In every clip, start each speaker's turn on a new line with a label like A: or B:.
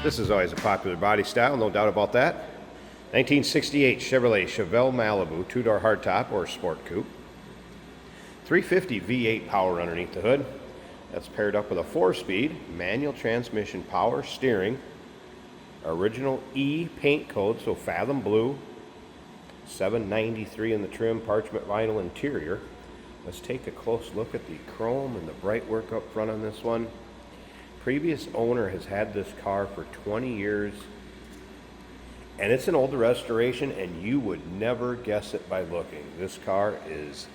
A: This is always a popular body style, no doubt about that. 1968 Chevrolet Chevelle Malibu, two-door hardtop or sport coupe. 350 V8 power underneath the hood. That's paired up with a 4-speed manual transmission, power steering, original E paint code, so Fathom Blue, $793 in the trim, parchment vinyl interior. Let's take a close look at the chrome and the bright work up front on this one. Previous owner has had this car for 20 years, and it's an older restoration, and you would never guess it by looking. This car is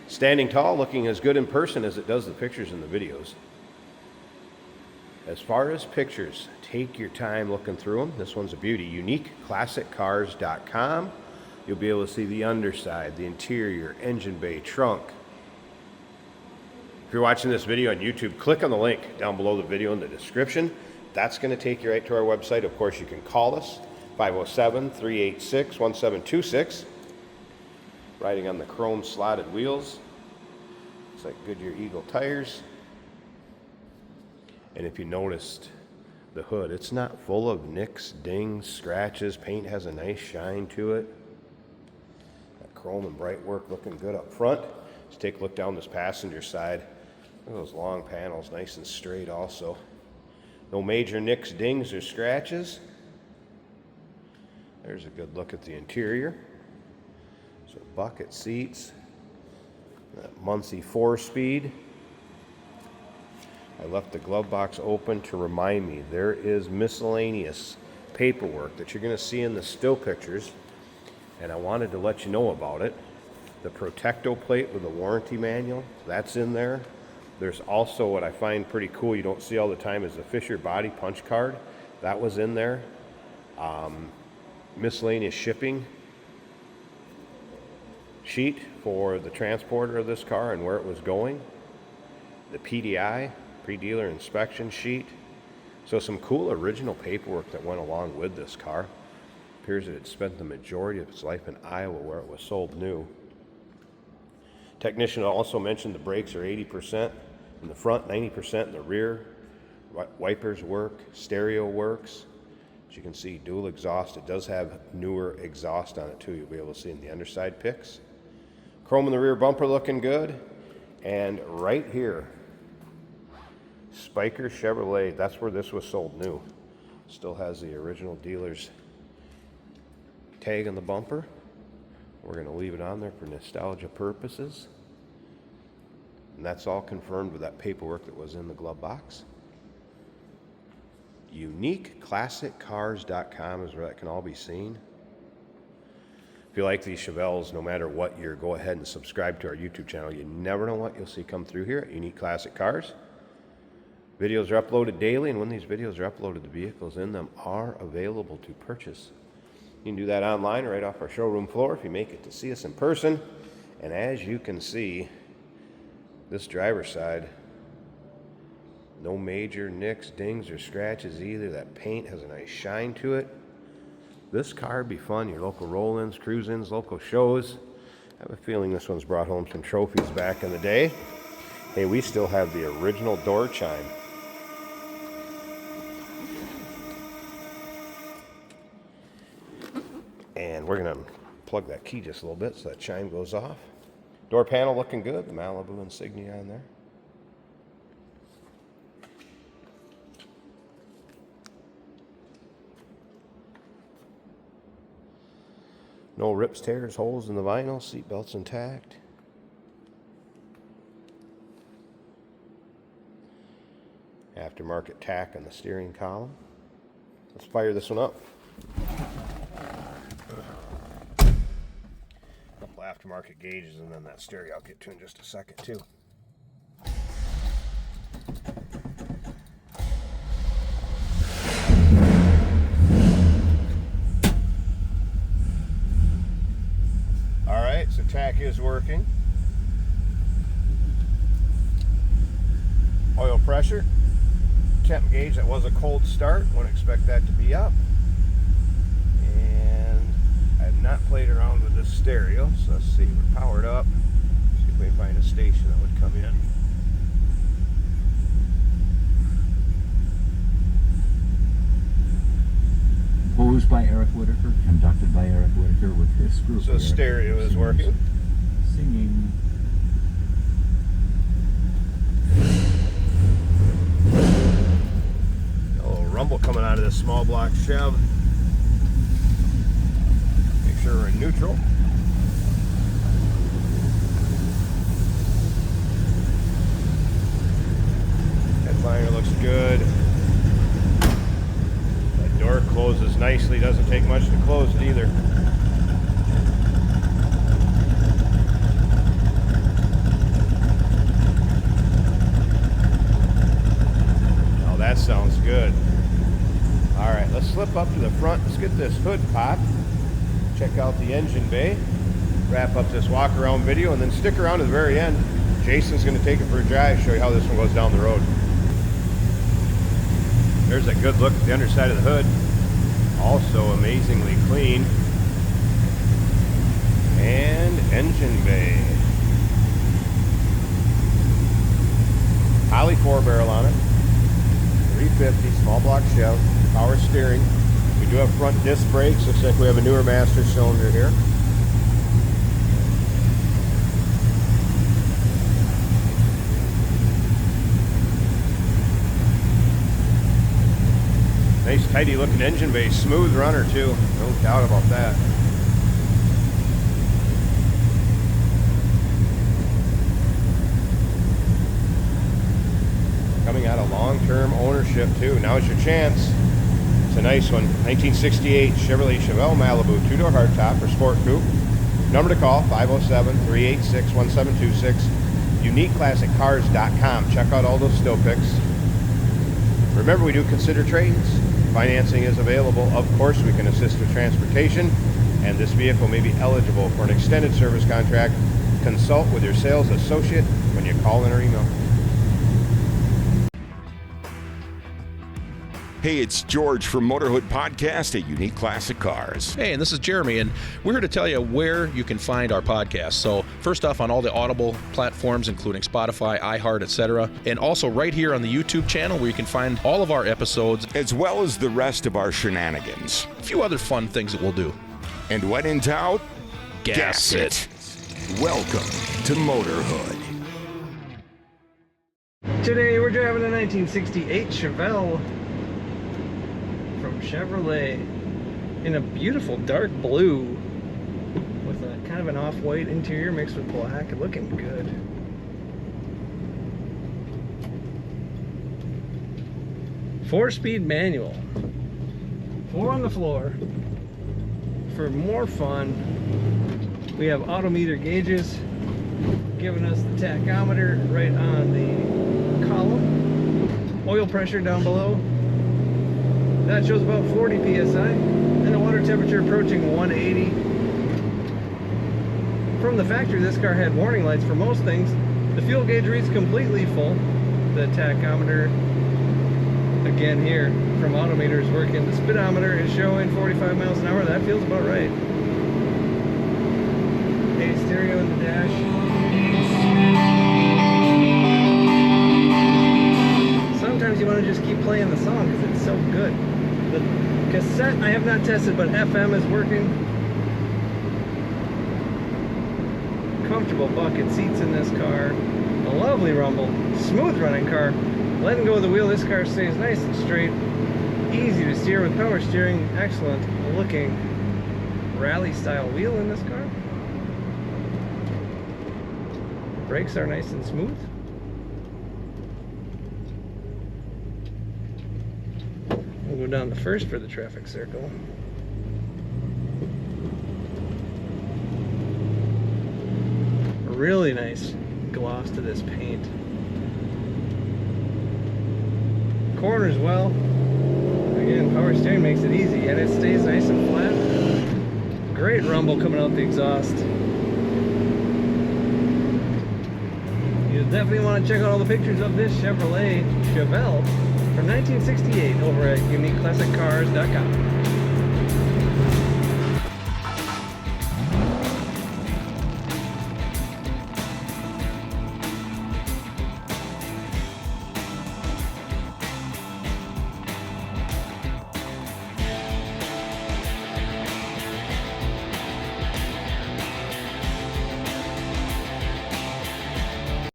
A: standing tall, looking as good in person as it does the pictures and the videos. As far as pictures, take your time looking through them. This one's a beauty. UniqueClassicCars.com. You'll be able to see the underside, the interior, engine bay, trunk. If you're watching this video on YouTube, click on the link down below the video in the description. That's going to take you right to our website. Of course, you can call us, 507-386-1726. Riding on the chrome slotted wheels. Looks like Goodyear Eagle tires. And if you noticed the hood, it's not full of nicks, dings, scratches. Paint has a nice shine to it. That chrome and bright work looking good up front. Let's take a look down this passenger side. Look at those long panels, nice and straight also. No major nicks, dings, or scratches. There's a good look at the interior. So bucket seats. That Muncie 4-speed. I left the glove box open to remind me there is miscellaneous paperwork that you're going to see in the still pictures, and I wanted to let you know about it. The Protecto plate with the warranty manual, that's in there. There's also what I find pretty cool, you don't see all the time, is the Fisher body punch card. That was in there. Miscellaneous shipping sheet for the transporter of this car and where it was going. The PDI, pre-dealer inspection sheet. So some cool original paperwork that went along with this car. Appears that it spent the majority of its life in Iowa where it was sold new. Technician also mentioned the brakes are 80% in the front, 90% in the rear. Wipers work, stereo works. As you can see, dual exhaust. It does have newer exhaust on it too. You'll be able to see in the underside pics. Chrome in the rear bumper looking good. And right here, Spiker Chevrolet, that's where this was sold new. Still has the original dealer's tag on the bumper. We're going to leave it on there for nostalgia purposes. And that's all confirmed with that paperwork that was in the glove box. UniqueClassicCars.com is where that can all be seen. If you like these Chevelles, no matter what year, go ahead and subscribe to our YouTube channel. You never know what you'll see come through here at Unique Classic Cars. Videos are uploaded daily, and when these videos are uploaded, the vehicles in them are available to purchase. You can do that online or right off our showroom floor if you make it to see us in person. And as you can see, this driver's side, no major nicks, dings, or scratches either. That paint has a nice shine to it. This car would be fun, your local roll-ins, cruise-ins, local shows. I have a feeling this one's brought home some trophies back in the day. Hey, we still have the original door chime. And we're going to plug that key just a little bit so that chime goes off. Door panel looking good, the Malibu insignia on there. No rips, tears, holes in the vinyl, seat belts intact. Aftermarket tack on the steering column. Let's fire this one up. Couple aftermarket gauges and then that stereo I'll get to in just a second too. Alright, so tack is working. Oil pressure. Temp gauge, that was a cold start. Wouldn't expect that to be up. And I have not played around with this stereo, so let's see, we're powered up. See if we can find a station that would come in.
B: by Eric Whitaker, conducted by Eric Whitaker with his group.
A: So stereo is working.
B: Singing.
A: A little rumble coming out of this small block Chev. Make sure we're in neutral. Headliner looks good. That door closes nicely, doesn't take much to close it either. Oh, that sounds good. All right, let's slip up to the front. Let's get this hood popped. Check out the engine bay. Wrap up this walk around video and then stick around to the very end. Jason's going to take it for a drive, show you how this one goes down the road. There's a good look at the underside of the hood. Also amazingly clean. And engine bay. Poly 4-barrel on it. 350, small block Chev, power steering. We do have front disc brakes. Looks like we have a newer master cylinder here. Nice tidy looking engine bay, smooth runner too, no doubt about that. Coming out of long-term ownership too. Now's your chance. It's a nice one. 1968 Chevrolet Chevelle Malibu 2-door hardtop or sport coupe. Number to call 507-386-1726. UniqueClassicCars.com. Check out all those still pics. Remember, we do consider trades. Financing is available. Of course, we can assist with transportation, and this vehicle may be eligible for an extended service contract. Consult with your sales associate when you call in or email.
C: Hey, it's George from Motorhood Podcast at Unique Classic Cars.
D: Hey, and this is Jeremy, and we're here to tell you where you can find our podcast. So first off, on all the Audible platforms, including Spotify, iHeart, etc., and also right here on the YouTube channel where you can find all of our episodes,
C: as well as the rest of our shenanigans.
D: a few other fun things that we'll do.
C: And when in doubt,
D: Gas it.
C: Welcome to Motorhood.
E: Today we're driving a 1968 Chevelle from Chevrolet in a beautiful dark blue with a kind of an off-white interior mixed with black. Looking good. Four-speed manual. 4 on the floor. For more fun, we have autometer gauges giving us the tachometer right on the column. Oil pressure down below. That shows about 40 psi, and the water temperature approaching 180. From the factory, this car had warning lights for most things. The fuel gauge reads completely full. The tachometer, again here, from autometer is working. The speedometer is showing 45 miles an hour. That feels about right. A stereo in the dash. Sometimes you want to just keep playing the song because it's so good. The cassette I have not tested, but FM is working. Comfortable bucket seats in this car. A lovely rumble. Smooth running car. Letting go of the wheel, this car stays nice and straight. Easy to steer with power steering. Excellent looking rally style wheel in this car. Brakes are nice and smooth. We'll go down the first for the traffic circle. A really nice gloss to this paint. Corners well. Again, power steering makes it easy and it stays nice and flat. Great rumble coming out the exhaust. You definitely want to check out all the pictures of this Chevrolet Chevelle from 1968 over at UniqueClassicCars.com.